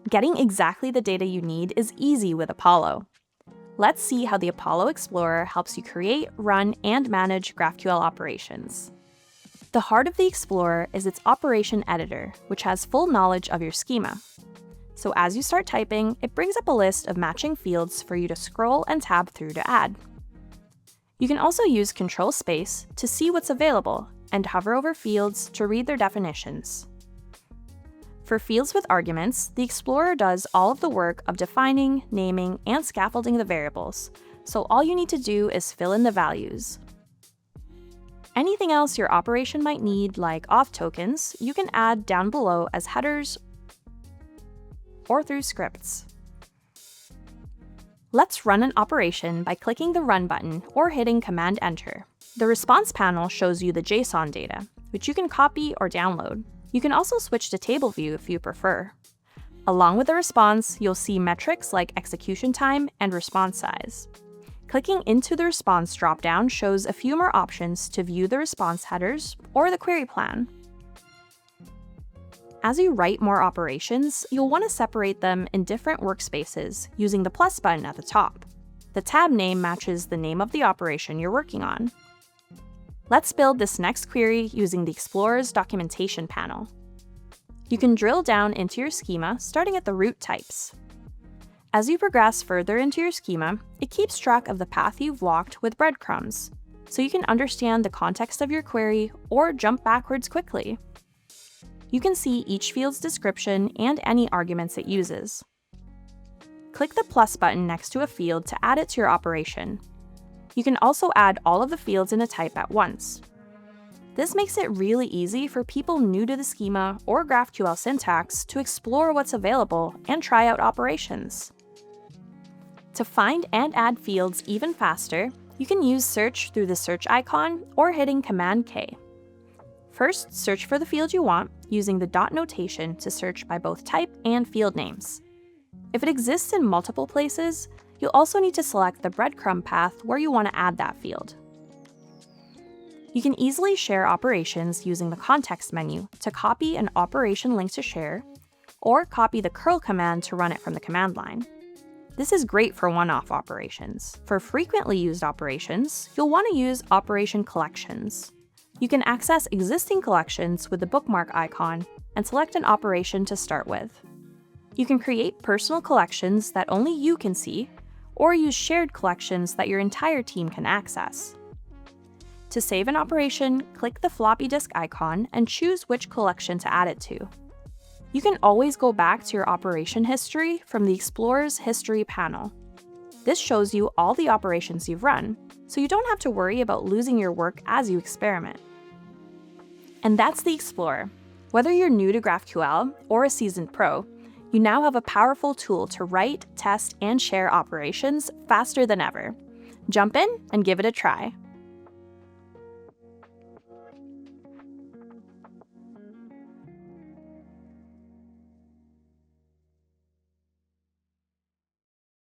Getting exactly the data you need is easy with Apollo. Let's see how the Apollo Explorer helps you create, run, and manage GraphQL operations. The heart of the Explorer is its operation editor, which has full knowledge of your schema. So as you start typing, it brings up a list of matching fields for you to scroll and tab through to add. You can also use Control Space to see what's available and hover over fields to read their definitions. For fields with arguments, the Explorer does all of the work of defining, naming, and scaffolding the variables, so all you need to do is fill in the values. Anything else your operation might need, like auth tokens, you can add down below as headers or through scripts. Let's run an operation by clicking the Run button or hitting Command-Enter. The response panel shows you the JSON data, which you can copy or download. You can also switch to table view if you prefer. Along with the response, you'll see metrics like execution time and response size. Clicking into the response dropdown shows a few more options to view the response headers or the query plan. As you write more operations, you'll want to separate them in different workspaces using the plus button at the top. The tab name matches the name of the operation you're working on. Let's build this next query using the Explorer's documentation panel. You can drill down into your schema starting at the root types. As you progress further into your schema, it keeps track of the path you've walked with breadcrumbs, so you can understand the context of your query or jump backwards quickly. You can see each field's description and any arguments it uses. Click the plus button next to a field to add it to your operation. You can also add all of the fields in a type at once. This makes it really easy for people new to the schema or GraphQL syntax to explore what's available and try out operations. To find and add fields even faster, you can use search through the search icon or hitting Command-K. First, search for the field you want using the dot notation to search by both type and field names. If it exists in multiple places, you'll also need to select the breadcrumb path where you want to add that field. You can easily share operations using the context menu to copy an operation link to share, or copy the curl command to run it from the command line. This is great for one-off operations. For frequently used operations, you'll want to use operation collections. You can access existing collections with the bookmark icon and select an operation to start with. You can create personal collections that only you can see, or use shared collections that your entire team can access. To save an operation, click the floppy disk icon and choose which collection to add it to. You can always go back to your operation history from the Explorer's History panel. This shows you all the operations you've run, so you don't have to worry about losing your work as you experiment. And that's the Explorer. Whether you're new to GraphQL or a seasoned pro, you now have a powerful tool to write, test, and share operations faster than ever. Jump in and give it a try.